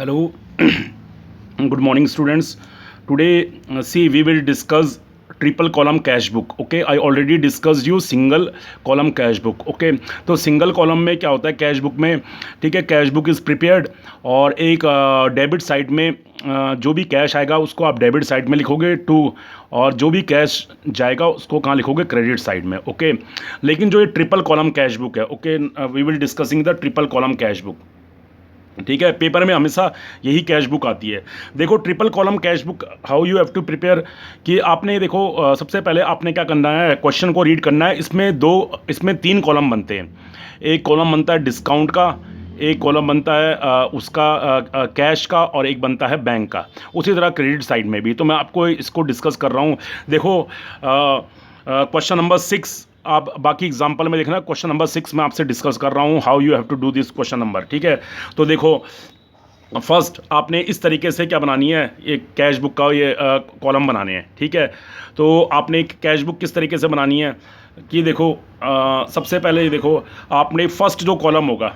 Hello, good morning, students. Today, see, we will discuss triple column cash book. Okay, I already discussed you single column cash book. Okay, तो single column में क्या होता है cash book में? ठीक है, cash book is prepared और एक डेबिट साइड में जो भी कैश आएगा उसको आप डेबिट साइड में लिखोगे टू, और जो भी कैश जाएगा उसको कहाँ लिखोगे? क्रेडिट साइड में. ओके, लेकिन जो ये ट्रिपल कॉलम कैश बुक है, okay, we will discussing the triple column cash book. ठीक है, पेपर में हमेशा यही कैश बुक आती है. देखो triple column cash book how you have to prepare, कि आपने देखो सबसे पहले आपने क्या करना है, क्वेश्चन को रीड करना है. इसमें तीन कॉलम बनते हैं. एक कॉलम बनता है डिस्काउंट का, एक कॉलम बनता है उसका कैश का, और एक बनता है बैंक का. उसी तरह क्रेडिट साइड में भी. तो मैं आपको इसको डिस्कस कर रहा हूँ. देखो क्वेश्चन नंबर 6, आप बाकी एग्जाम्पल में देखना. क्वेश्चन नंबर 6 मैं आपसे डिस्कस कर रहा हूँ how you have to do this question number. ठीक है, तो देखो फर्स्ट आपने इस तरीके से क्या बनानी है, एक कैश बुक का ये कॉलम बनाने हैं. ठीक है, तो आपने एक कैश बुक किस तरीके से बनानी है कि देखो सबसे पहले देखो आपने फर्स्ट जो कॉलम होगा,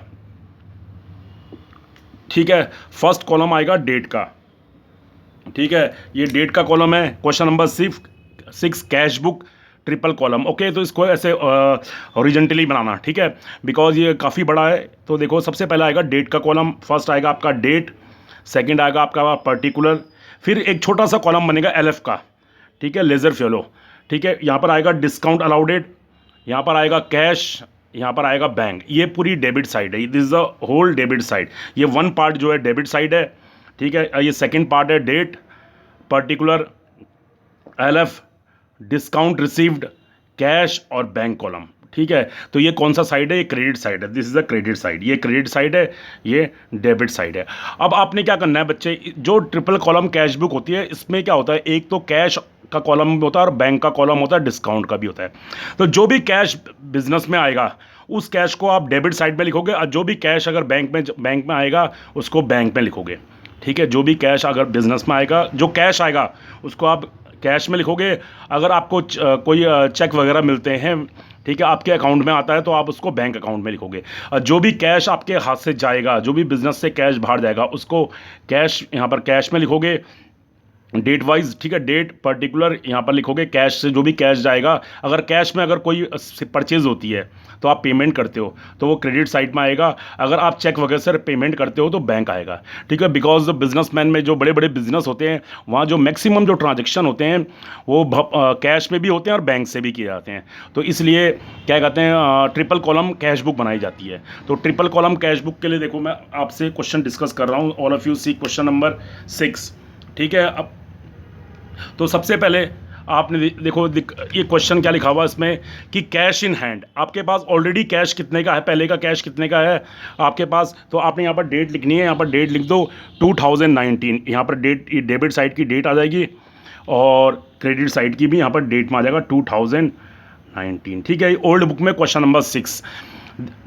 ठीक है, फर्स्ट कॉलम आएगा डेट का. ठीक है, ये डेट का कॉलम है. Question number 6 cash book triple column. Okay, तो इसको ऐसे हॉरिजॉन्टली बनाना. ठीक है, बिकॉज ये काफ़ी बड़ा है. तो देखो सबसे पहले आएगा डेट का कॉलम. फर्स्ट आएगा आपका डेट, सेकंड आएगा आपका पर्टिकुलर, फिर एक छोटा सा कॉलम बनेगा एलएफ का. ठीक है, लेजर फेलो. ठीक है, यहाँ पर आएगा डिस्काउंट अलाउडेड, यहाँ पर आएगा कैश, यहाँ पर आएगा बैंक. ये पूरी डेबिट साइड है. This is the whole debit side. ये वन पार्ट जो है डेबिट साइड है. ठीक है, ये सेकेंड पार्ट है date, particular, LF, discount received, cash और बैंक कॉलम. ठीक है, तो ये कौन सा साइड है? ये क्रेडिट साइड है. This is the credit side. ये क्रेडिट साइड है, ये डेबिट साइड है. अब आपने क्या करना है बच्चे, जो ट्रिपल कॉलम कैश बुक होती है इसमें क्या होता है, एक तो कैश का कॉलम होता है और बैंक का कॉलम होता है, डिस्काउंट का भी होता है. तो जो भी कैश बिजनेस में आएगा उस कैश को आप डेबिट साइड में लिखोगे, और जो भी कैश अगर बैंक में आएगा उसको बैंक में लिखोगे. ठीक है, जो भी कैश अगर बिजनेस में आएगा, जो कैश आएगा उसको आप कैश में लिखोगे. अगर आपको कोई चेक वगैरह मिलते हैं, ठीक है, आपके अकाउंट में आता है तो आप उसको बैंक अकाउंट में लिखोगे. जो भी कैश आपके हाथ से जाएगा, जो भी बिजनेस से कैश बाहर जाएगा उसको कैश, यहाँ पर कैश में लिखोगे डेट वाइज. ठीक है, डेट पर्टिकुलर यहाँ पर लिखोगे. कैश से जो भी कैश जाएगा, अगर कैश में अगर कोई परचेज होती है तो आप पेमेंट करते हो तो वो क्रेडिट साइड में आएगा. अगर आप चेक वगैरह से पेमेंट करते हो तो बैंक आएगा. ठीक है, बिकॉज बिजनेसमैन में जो बड़े बड़े बिजनेस होते हैं वहाँ जो मैक्सिमम जो ट्रांजेक्शन होते हैं वो कैश में भी होते हैं और बैंक से भी किए जाते हैं. तो इसलिए क्या कहते हैं, ट्रिपल कॉलम कैश बुक बनाई जाती है. तो ट्रिपल कॉलम कैश बुक के लिए देखो मैं आपसे क्वेश्चन डिस्कस कर रहा हूँ. All of you see question number 6. ठीक है, अब तो सबसे पहले आपने देखो ये क्वेश्चन क्या लिखा हुआ है इसमें कि कैश इन हैंड. आपके पास ऑलरेडी कैश कितने का है, पहले का कैश कितने का है आपके पास, तो आपने यहाँ पर डेट लिखनी है. यहाँ पर डेट लिख दो 2019. यहाँ पर डेट, ये डेबिट साइड की डेट आ जाएगी और क्रेडिट साइड की भी यहाँ पर डेट में आ जाएगा 2019. ठीक है, ओल्ड बुक में क्वेश्चन नंबर 6.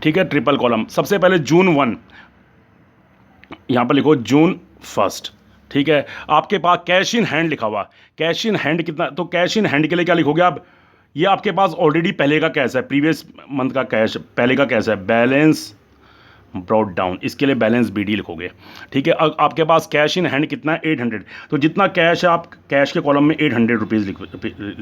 ठीक है, ट्रिपल कॉलम. सबसे पहले June 1, यहाँ पर लिखो June 1. ठीक है, आपके पास कैश इन हैंड लिखा हुआ. कैश इन हैंड कितना, तो कैश इन हैंड के लिए क्या लिखोगे आप, ये आपके पास ऑलरेडी पहले का कैश है, प्रीवियस मंथ का कैश पहले का कैश है. बैलेंस ब्रॉट डाउन, इसके लिए बैलेंस बीडी लिखोगे. ठीक है, आपके पास कैश इन हैंड कितना है 800. तो जितना कैश है आप कैश के कॉलम में 800 रुपीज़ लिख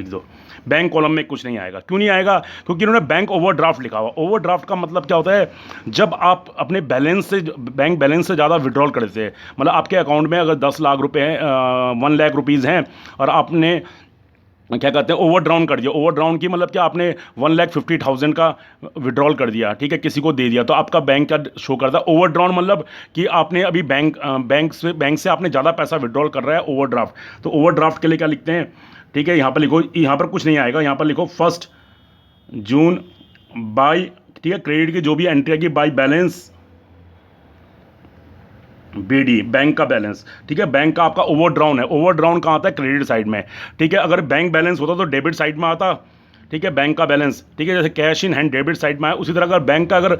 दो. बैंक कॉलम में कुछ नहीं आएगा. क्यों नहीं आएगा? क्योंकि इन्होंने बैंक ओवरड्राफ्ट लिखा हुआ. ओवरड्राफ्ट का मतलब क्या होता है, जब आप अपने बैलेंस से, बैंक बैलेंस से ज़्यादा विड्रॉल करते हैं, मतलब आपके अकाउंट में अगर 10 लाख रुपये हैं, 1 लाख रुपीज़ हैं, और आपने क्या कहते हैं ओवर ड्राउन कर दिया. ओवर ड्राउन की मतलब क्या, आपने 1,50,000 का विड्रॉल कर दिया. ठीक है, किसी को दे दिया, तो आपका बैंक का शो करता है. ओवर ड्राउन मतलब कि आपने अभी बैंक से आपने ज़्यादा पैसा विड्रॉल कर रहा है, ओवरड्राफ्ट. तो ओवरड्राफ्ट के लिए क्या लिखते हैं, ठीक है, यहाँ पर लिखो, यहाँ पर कुछ नहीं आएगा, यहाँ पर लिखो 1 जून बाई, ठीक है, क्रेडिट की जो भी एंट्री आएगी बाई बैलेंस बीडी, बैंक का बैलेंस. ठीक है, बैंक का आपका ओवरड्राउन है. ओवरड्राउन कहाँ आता है? क्रेडिट साइड में. ठीक है, अगर बैंक बैलेंस होता तो डेबिट साइड में आता. ठीक है, बैंक का बैलेंस. ठीक है, जैसे cash in hand debit side में है, उसी तरह अगर बैंक का अगर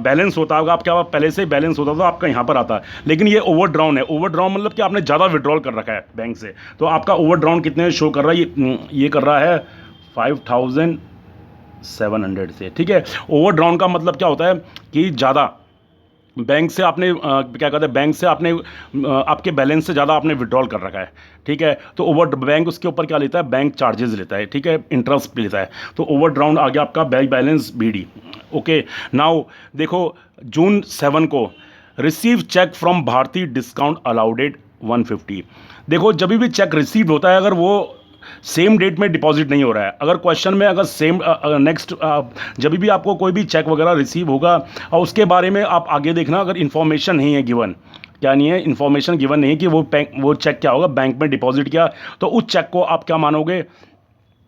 बैलेंस होता होगा, आपके पास पहले से ही बैलेंस होता तो आपका यहाँ पर आता है. लेकिन ये ओवरड्राउन है. ओवरड्राउन मतलब कि आपने ज़्यादा विड्रॉल कर रखा है बैंक से, तो आपका ओवरड्राउन कितने शो कर रहा है, ये कर रहा है 5,700 से. ठीक है, ओवरड्राउन का मतलब क्या होता है कि ज़्यादा बैंक से आपने क्या कहते हैं, बैंक से आपने आपके बैलेंस से ज़्यादा आपने विड्रॉल कर रखा है, ठीक है, तो ओवर बैंक उसके ऊपर क्या लेता है, बैंक चार्जेस लेता है, ठीक है, इंटरेस्ट भी लेता है, तो ओवर ड्राउन आ गया आपका bank balance BD। Okay, now देखो जून 7 को receive cheque from Bharti discount allowed at 150। देखो जब भी चेक रिसीव होता है, अगर वो सेम डेट में डिपॉजिट नहीं हो रहा है, अगर क्वेश्चन में अगर सेम नेक्स्ट जब भी आपको कोई भी चेक वगैरह रिसीव होगा और उसके बारे में आप आगे देखना, अगर इन्फॉर्मेशन नहीं है गिवन, क्या नहीं है, इन्फॉर्मेशन गिवन नहीं है कि वो चेक क्या होगा, बैंक में डिपॉजिट किया, तो उस चेक को आप क्या मानोगे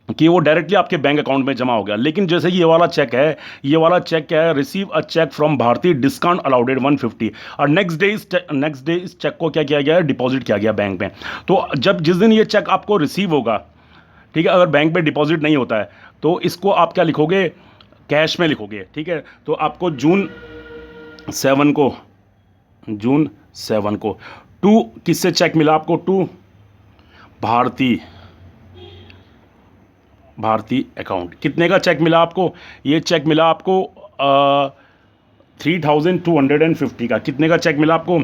कि वो डायरेक्टली आपके बैंक अकाउंट में जमा हो गया। लेकिन जैसे ये वाला चेक है, ये वाला चेक क्या है, receive a cheque from Bharti discount allowed 150, और नेक्स्ट डे इस चेक को क्या किया गया है, डिपॉजिट किया गया बैंक में। तो जब जिस दिन ये चेक आपको रिसीव होगा, ठीक है, अगर बैंक में डिपॉजिट नहीं होता है तो इसको आप क्या लिखोगे, कैश में लिखोगे, ठीक है। तो आपको जून 7 को टू किससे चेक मिला आपको, टू भारती अकाउंट, कितने का चेक मिला आपको, ये चेक मिला आपको 3250 का, कितने का चेक मिला आपको,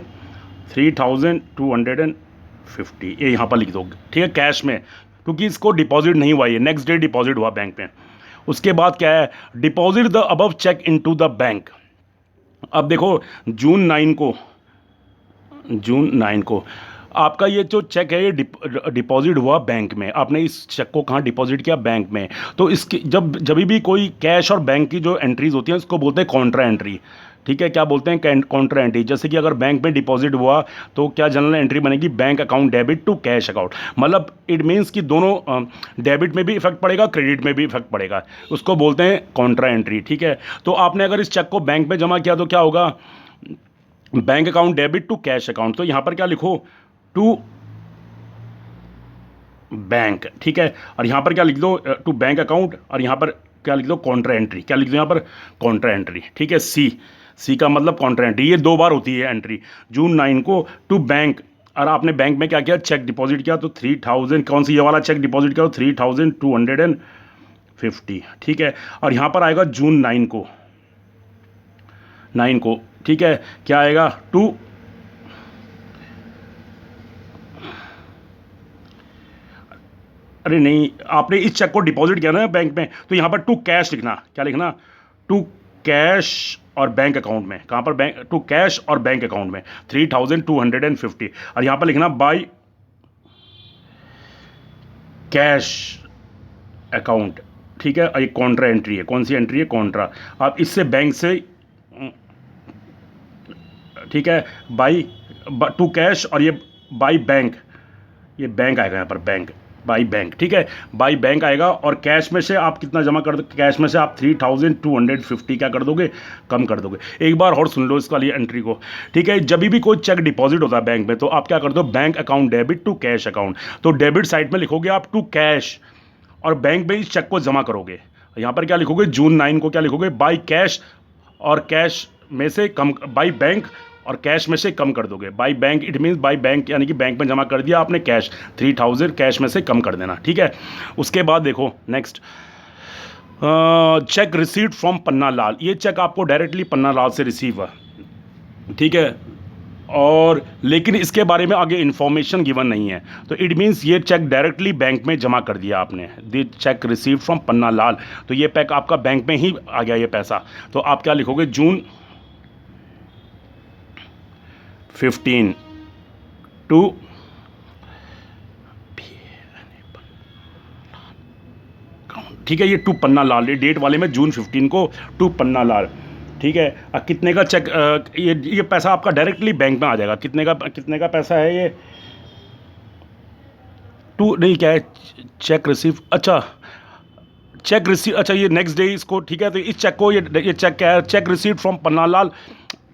3250, ये यहाँ पर लिख दो, ठीक है, कैश में, क्योंकि इसको डिपॉजिट नहीं हुआ, ये नेक्स्ट डे डिपॉजिट हुआ बैंक में। उसके बाद क्या है, deposit the above cheque into the bank. अब देखो जून 9 को आपका ये जो चेक है ये डिपॉजिट हुआ बैंक में, आपने इस चेक को कहाँ डिपॉजिट किया, बैंक में। तो इसकी जब भी कोई कैश और बैंक की जो एंट्रीज होती हैं इसको बोलते हैं कॉन्ट्रा एंट्री, ठीक है, क्या बोलते हैं, कॉन्ट्रा एंट्री। जैसे कि अगर बैंक में डिपॉजिट हुआ तो क्या जनरल एंट्री बनेगी, bank account debit to cash account, मतलब इट मीन्स कि दोनों डेबिट में भी इफेक्ट पड़ेगा, क्रेडिट में भी इफेक्ट पड़ेगा, उसको बोलते हैं कॉन्ट्रा एंट्री, ठीक है। तो आपने अगर इस चेक को बैंक में जमा किया तो क्या होगा, bank account debit to cash account, तो यहां पर क्या लिखो, टू बैंक, ठीक है, और यहां पर क्या लिख दो, टू बैंक अकाउंट, और यहां पर क्या लिख दो, कॉन्ट्रा एंट्री, क्या लिख दो यहां पर, कॉन्ट्रा एंट्री, ठीक है, सी का मतलब कॉन्ट्रा एंट्री, ये 2 बार होती है एंट्री। जून 9 को टू बैंक, और आपने बैंक में क्या किया, चेक डिपॉजिट किया, तो 3000, कौन सी, ये वाला चेक डिपॉजिट किया, 3250, ठीक है, और यहां पर आएगा जून 9 को, ठीक है, क्या आएगा, टू अरे नहीं, आपने इस चेक को डिपॉजिट किया ना बैंक में, तो यहां पर टू कैश लिखना, क्या लिखना, टू कैश और बैंक अकाउंट में, कहां पर, बैंक टू कैश और बैंक अकाउंट में 3250, और यहां पर लिखना बाय कैश अकाउंट, ठीक है, और ये कॉन्ट्रा एंट्री है, कौन सी एंट्री है, कॉन्ट्रा। आप इससे बैंक से, ठीक है, बाई टू कैश, और ये बाई बैंक, ये बैंक आएगा यहाँ पर, बैंक बाई बैंक, ठीक है, बाई बैंक आएगा, और कैश में से आप कितना जमा कर दो, कैश में से आप 3250 क्या कर दोगे, कम कर दोगे। एक बार और सुन लो इस वाली एंट्री को, ठीक है, जब भी कोई चेक डिपॉजिट होता है बैंक में तो आप क्या कर दो, bank account debit to cash account, तो डेबिट साइड में लिखोगे आप टू कैश, और बैंक में इस चेक को जमा करोगे। यहाँ पर क्या लिखोगे, जून 9 को क्या लिखोगे, बाई कैश, और कैश में से कम, बाई बैंक और कैश में से कम कर दोगे, by bank, it means by bank, यानी कि बैंक में जमा कर दिया आपने कैश, 3000 कैश में से कम कर देना, ठीक है। उसके बाद देखो next, check received from Panna Lal, ये चेक आपको डायरेक्टली पन्ना लाल से रिसीव हुआ, ठीक है, और लेकिन इसके बारे में आगे इन्फॉर्मेशन गिवन नहीं है, तो इट मीन्स ये चेक डायरेक्टली बैंक में जमा कर दिया आपने, the check received from Panna Lal, तो ये पैक आपका बैंक में ही आ गया ये पैसा। तो आप क्या लिखोगे, जून 15 टू ठीक है, ये टू पन्ना लाल, ये डेट वाले में जून 15 को टू पन्ना लाल, ठीक है। कितने का चेक, ये पैसा आपका डायरेक्टली बैंक में आ जाएगा, कितने का पैसा है ये, टू नहीं, क्या है, चेक रिसीव, अच्छा चेक रिसीव, अच्छा ये नेक्स्ट डे इसको, ठीक है, तो इस चेक को, ये चेक क्या है, check receive from Panna Lal,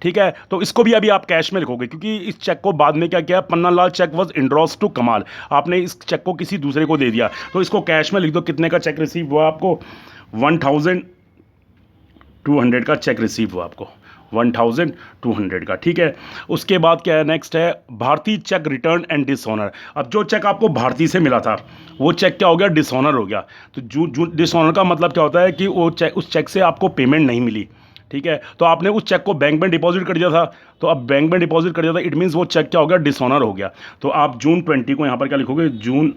ठीक है, तो इसको भी अभी आप कैश में लिखोगे, क्योंकि इस चेक को बाद में क्या किया, Panna Lal check was इंड्रॉस to कमाल, आपने इस चेक को किसी दूसरे को दे दिया, तो इसको कैश में लिख दो, कितने का चेक रिसीव हुआ आपको, 1200 का चेक रिसीव हुआ आपको, 1200 का, ठीक है। उसके बाद क्या है, नेक्स्ट है Bharti cheque return and dishonour. अब जो चेक आपको भारती से मिला था वो चेक क्या हो गया, डिसऑनर हो गया। तो जो डिसऑनर का मतलब क्या होता है कि वो चेक, उस चेक से आपको पेमेंट नहीं मिली, ठीक है, तो आपने उस चेक को बैंक में डिपॉजिट कर दिया था, तो अब बैंक में डिपॉजिट कर दिया था, इट मीन्स वो चेक क्या हो गया, डिसऑनर हो गया। तो आप जून 20 को यहाँ पर क्या लिखोगे, जून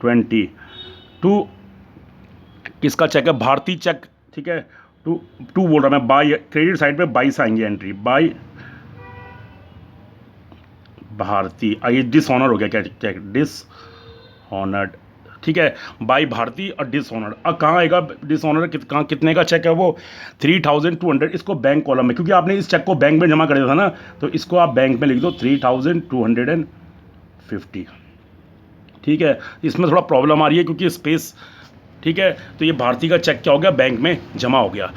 20 टू किसका चेक है, भारतीय चेक, ठीक है, टू टू बोल रहा मैं, बाई क्रेडिट साइड पे बाई से आएंगे एंट्री, बाई भारती, ये डिसऑनर हो गया क्या चेक, डिसऑनर्ड, ठीक है, बाई भारती और डिसऑनर्ड। अब कहाँ आएगा डिसऑनर, कहाँ कितने का चेक है वो, 3200, इसको बैंक कॉलम में, क्योंकि आपने इस चेक को बैंक में जमा कर दिया था ना, तो इसको आप बैंक में लिख दो 3250, ठीक है। इसमें थोड़ा प्रॉब्लम आ रही है क्योंकि स्पेस, ठीक है, तो ये भारती का चेक क्या हो गया, बैंक में जमा हो गया।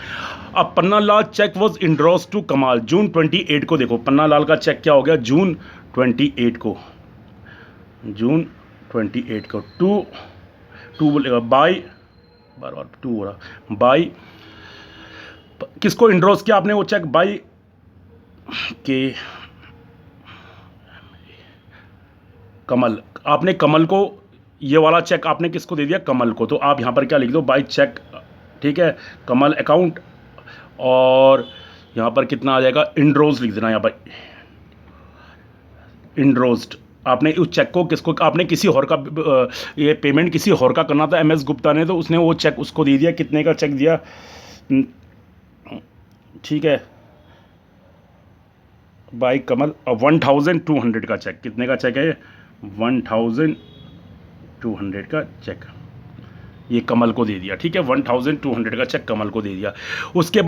अब Panna Lal check was इंड्रोस to कमाल, जून 28 को देखो, पन्ना लाल का चेक क्या हो गया, जून 28 को, जून 28 को, टू बोलेगा बाई, बार बार टू हो रहा, बाई किसको इंड्रोस किया आपने वो चेक, बाई के कमल, आपने कमल को, ये वाला चेक आपने किसको दे दिया, कमल को, तो आप यहाँ पर क्या लिख दो, बाई चेक, ठीक है, कमल अकाउंट, और यहाँ पर कितना आ जाएगा, इंड्रोज लिख देना यहाँ पर, इंड्रोज्ड। आपने उस चेक को किसको, आपने किसी और का ये पेमेंट किसी और का करना था MS गुप्ता ने, तो उसने वो चेक उसको दे दिया, कितने का चेक दिया, ठीक है, बाई कमल, 1200 का चेक, कितने का चेक है ये, 1200 का चेक ये कमल को दे दिया, ठीक है, 1200 का चेक कमल को दे दिया। उसके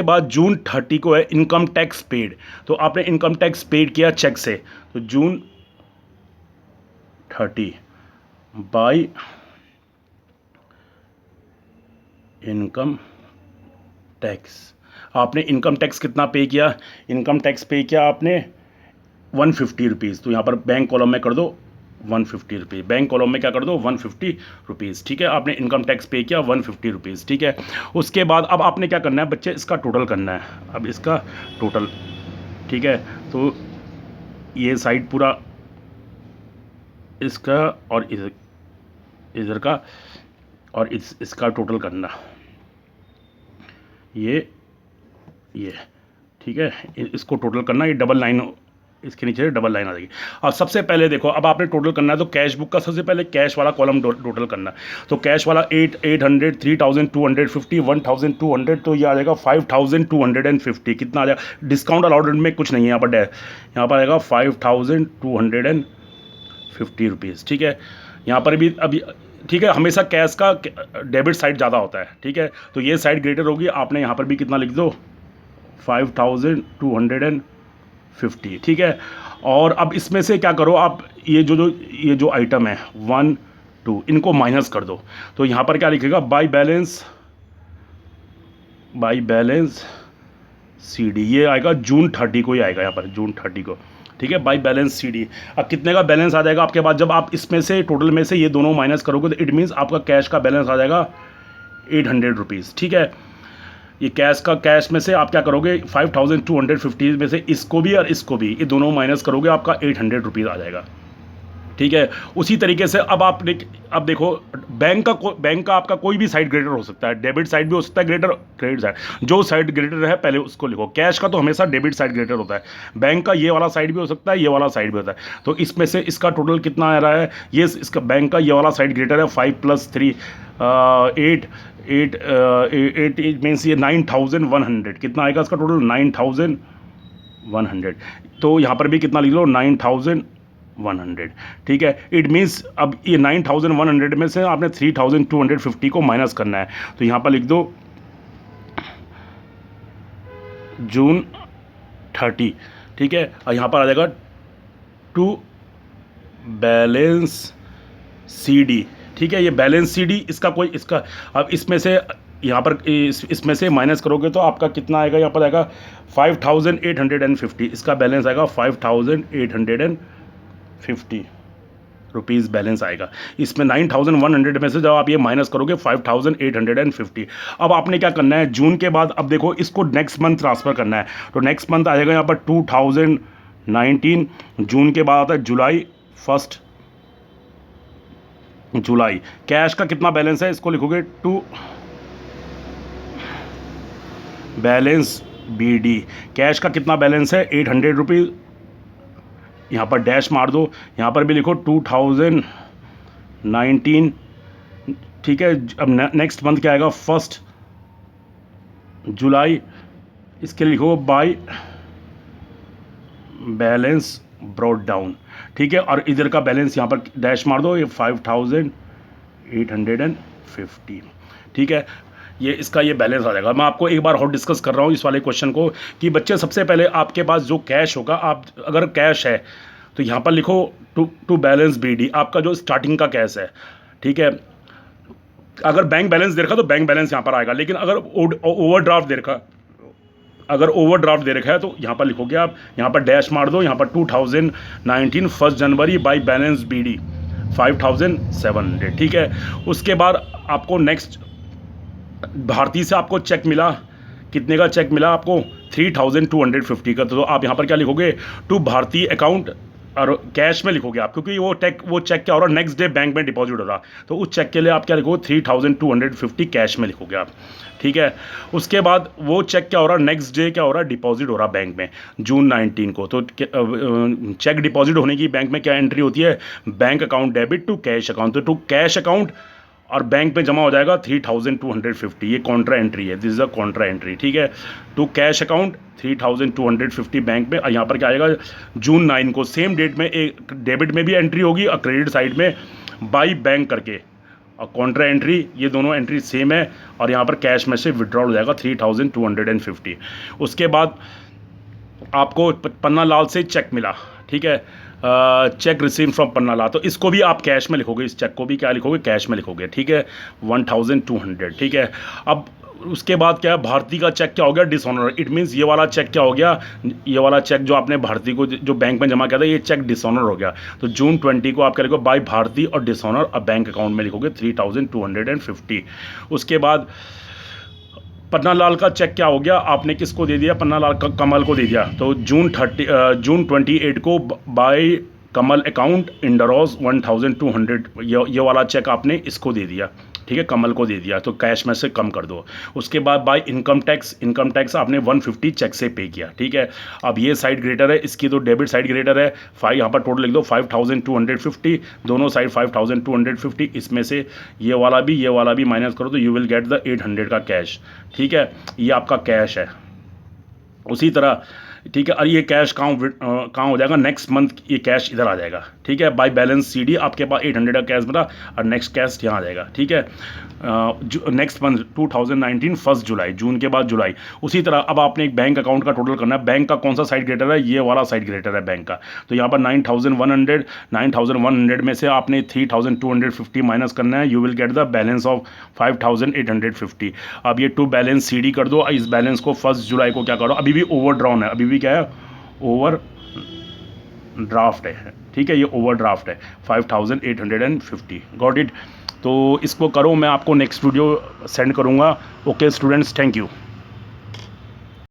बाद जून 30 को है इनकम टैक्स पेड, तो आपने इनकम टैक्स पेड किया चेक से, तो जून 30 बाई इनकम टैक्स, आपने इनकम टैक्स कितना पे किया, इनकम टैक्स पे किया आपने 150 रुपीज़, तो यहाँ पर बैंक कॉलम में कर दो 150 रुपीज़, बैंक कॉलम में क्या कर दो 150 रुपीज़, ठीक है, आपने इनकम टैक्स पे किया 150 रुपीज़, ठीक है। उसके बाद अब आपने क्या करना है बच्चे, इसका टोटल करना है, अब इसका टोटल, ठीक है, तो ये साइड पूरा इसका और इधर का और इसका टोटल करना, ये ठीक है, इसको टोटल करना, ये डबल लाइन, इसके नीचे डबल लाइन आ जाएगी। अब सबसे पहले देखो, अब आपने टोटल करना है तो कैश बुक का सबसे पहले कैश वाला कॉलम टोटल करना है, तो कैश वाला 800, 3250, 1200, तो ये आ जाएगा 5250, कितना आ जाएगा, डिस्काउंट अलाउड में कुछ नहीं है यहाँ पर आएगा 5250 रुपीज़, ठीक है। यहाँ पर भी अभी, ठीक है, हमेशा कैश का डेबिट साइड ज़्यादा होता है, ठीक है, तो ये साइड ग्रेटर होगी, आपने यहाँ पर भी कितना लिख दो 5250, ठीक है। और अब इसमें से क्या करो आप, ये जो आइटम है 1 2 इनको माइनस कर दो, तो यहाँ पर क्या लिखेगा, बाई बैलेंस CD, ये आएगा जून 30 को ही आएगा, यहाँ पर जून 30 को, ठीक है, बाई बैलेंस CD। अब कितने का बैलेंस आ जाएगा आपके पास, जब आप इसमें से टोटल में से ये दोनों माइनस करोगे तो इट मीन्स आपका कैश का बैलेंस आ जाएगा 800 रुपीज़, ठीक है। ये कैश में से आप क्या करोगे, 5250 में से इसको भी और इसको भी, ये दोनों माइनस करोगे, आपका 800 रुपीज़ आ जाएगा, ठीक है। उसी तरीके से अब देखो, बैंक का आपका कोई भी साइड ग्रेटर हो सकता है, डेबिट साइड भी हो सकता है ग्रेटर, क्रेडिट साइड, जो साइड ग्रेटर है पहले उसको लिखो। कैश का तो हमेशा डेबिट साइड ग्रेटर होता है, बैंक का ये वाला साइड भी हो सकता है, ये वाला साइड भी होता है। तो इसमें से इसका टोटल कितना आ रहा है, ये इसका बैंक का ये वाला साइड ग्रेटर है, 5 + 3 8 मीन्स ये 9100, कितना आएगा इसका टोटल, 9100, तो यहाँ पर भी कितना लिख लो 9100, ठीक है। इट मीन्स अब ये 9100 में से आपने 3250 को माइनस करना है, तो यहाँ पर लिख दो जून 30, ठीक है, और यहाँ पर आ जाएगा टू बैलेंस CD, ठीक है, ये बैलेंस CD इसका अब इसमें से यहाँ पर इसमें से माइनस करोगे तो आपका कितना आएगा, यहाँ पर आएगा 5850, इसका बैलेंस आएगा 5850 रुपीज़ बैलेंस आएगा। इसमें 9100 में से जब आप ये माइनस करोगे 5850, अब आपने क्या करना है जून के बाद, अब देखो इसको नेक्स्ट मंथ ट्रांसफ़र करना है, तो नेक्स्ट मंथ आ जाएगा यहाँ पर 2019, जून के बाद आता है जुलाई 1 जुलाई। कैश का कितना बैलेंस है, इसको लिखोगे बैलेंस BD, कैश का कितना बैलेंस है 800 रुपीज़, यहाँ पर डैश मार दो, यहाँ पर भी लिखो 2019, ठीक है। अब नेक्स्ट मंथ क्या आएगा 1 जुलाई, इसके लिखो बाय बैलेंस ब्रॉड डाउन, ठीक है। और इधर का बैलेंस यहाँ पर डैश मार दो, ये 5850, ठीक है। ये इसका ये बैलेंस आ जाएगा। मैं आपको एक बार और डिस्कस कर रहा हूँ इस वाले क्वेश्चन को कि बच्चे सबसे पहले आपके पास जो कैश होगा, आप अगर कैश है तो यहाँ पर लिखो टू बैलेंस BD, आपका जो स्टार्टिंग का कैश है, ठीक है। अगर बैंक बैलेंस दे रखा तो बैंक बैलेंस यहाँ पर आएगा, लेकिन अगर ओवरड्राफ्ट दे रखा, अगर ओवरड्राफ्ट दे रखा है तो यहाँ पर लिखोगे आप, यहाँ पर डैश मार दो, यहाँ पर 2019 1 जनवरी बाई बैलेंस BD 5700, ठीक है। उसके बाद आपको नेक्स्ट भारतीय से आपको चेक मिला, कितने का चेक मिला आपको 3250 का, तो आप यहाँ पर क्या लिखोगे टू भारतीय अकाउंट, और कैश में लिखोगे आप, क्योंकि वो चेक क्या हो रहा है नेक्स्ट डे बैंक में डिपॉजिट हो रहा, तो उस चेक के लिए आप क्या लिखोगे 3250 कैश में लिखोगे आप, ठीक है। उसके बाद वो चेक क्या हो रहा है नेक्स्ट डे क्या हो रहा है डिपॉजिट हो रहा है बैंक में जून 19 को, तो चेक डिपॉजिट होने की बैंक में क्या एंट्री होती है, bank account debit to cash account, तो टू कैश अकाउंट और बैंक में जमा हो जाएगा 3250, ये कॉन्ट्रा एंट्री है, this is a contra entry, ठीक है। टू कैश अकाउंट 3250 बैंक में, और यहाँ पर क्या आएगा जून 9 को सेम डेट में एक डेबिट में भी एंट्री होगी और क्रेडिट साइड में बाई बैंक करके, और कॉन्ट्रा एंट्री, ये दोनों एंट्री सेम है, और यहाँ पर कैश में से विड्रॉल हो जाएगा 3250। उसके बाद आपको पन्ना लाल से चेक मिला, ठीक है, check receive from Panna Lal, तो इसको भी आप कैश में लिखोगे, इस चेक को भी क्या लिखोगे कैश में लिखोगे, ठीक है 1200, ठीक है। अब उसके बाद क्या है भारती का चेक क्या हो गया डिसऑनर, इट मीन्स ये वाला चेक क्या हो गया, ये वाला चेक जो आपने भारती को जो बैंक में जमा किया था ये चेक डिसऑनर हो गया, तो जून 20 को आप क्या लिखोगे बाय भारती और डिसऑनर, और बैंक अकाउंट में लिखोगे 3250। उसके बाद पन्ना लाल का चेक क्या हो गया, आपने किसको दे दिया, पन्ना लाल कमल को दे दिया, तो जून 28 को बाय कमल अकाउंट इंडरोज 1200, ये वाला चेक आपने इसको दे दिया, ठीक है, कमल को दे दिया, तो कैश में से कम कर दो। उसके बाद बाय इनकम टैक्स आपने 150 चेक से पे किया, ठीक है। अब ये साइड ग्रेटर है, इसकी तो डेबिट साइड ग्रेटर है, यहाँ पर टोटल लिख दो 5250, दोनों साइड 5250, इसमें से ये वाला भी माइनस करो तो यू विल गेट द 800 का कैश, ठीक है, ये आपका कैश है। उसी तरह, ठीक है, और ये कैश कहाँ हो जाएगा नेक्स्ट मंथ, ये कैश इधर आ जाएगा, ठीक है, बाय बैलेंस CD आपके पास 800 का कैश बना और नेक्स्ट कैश यहाँ आ जाएगा, ठीक है। नेक्स्ट मंथ 2019 1 जुलाई, जून के बाद जुलाई। उसी तरह अब आपने एक बैंक अकाउंट का टोटल करना है, बैंक का कौन सा साइड ग्रेटर है, ये वाला साइड ग्रेटर है बैंक का, तो यहाँ पर 9100 में से आपने 3250 माइनस करना है, you will get the balance of 5850। अब ये टू बैलेंस CD कर दो, इस बैलेंस को 1 जुलाई को क्या करो, अभी भी ओवर ड्रॉन है, अभी भी क्या है ओवर ड्राफ्ट है, ठीक है, ये ओवर ड्राफ्ट है 5850, गॉट इट। तो इसको करो, मैं आपको नेक्स्ट वीडियो सेंड करूँगा। Okay students, thank you.